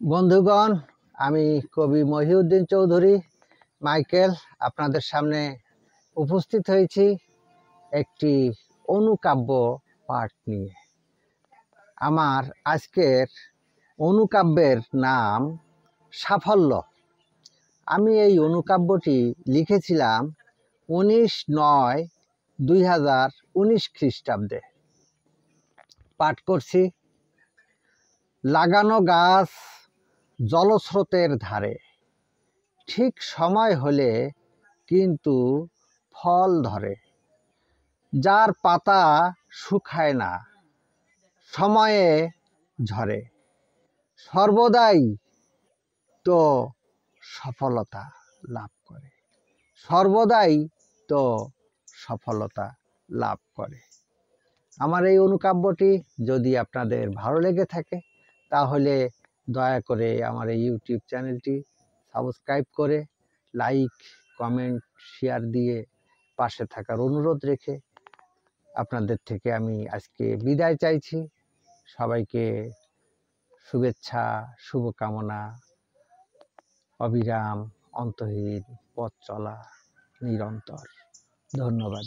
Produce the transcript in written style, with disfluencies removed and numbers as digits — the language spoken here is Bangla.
বন্ধুগণ, আমি কবি মহিউদ্দিন চৌধুরী মাইকেল আপনাদের সামনে উপস্থিত হয়েছি একটি অনুকাব্য পাঠ নিয়ে। আমার আজকের অনুকাব্যের নাম সাফল্য। আমি এই অনুকাব্যটি লিখেছিলাম 19/9/2019 খ্রিস্টাব্দে। পাঠ করছি। লাগানো গাছ জলস্রোতের ধারে, ঠিক সময় হলে কিন্তু ফল ধরে। যার পাতা শুকায় না, সময়ে ঝরে, সর্বদাই তো সফলতা লাভ করে। সর্বদাই তো সফলতা লাভ করে। আমার এই অনুকাব্যটি যদি আপনাদের ভালো লেগে থাকে তাহলে দয়া করে আমার এই ইউটিউব চ্যানেলটি সাবস্ক্রাইব করে লাইক, কমেন্ট, শেয়ার দিয়ে পাশে থাকার অনুরোধ রেখে আপনাদের থেকে আমি আজকে বিদায় চাইছি। সবাইকে শুভেচ্ছা, শুভকামনা, অবিরাম অন্তহীন পথ চলা নিরন্তর। ধন্যবাদ।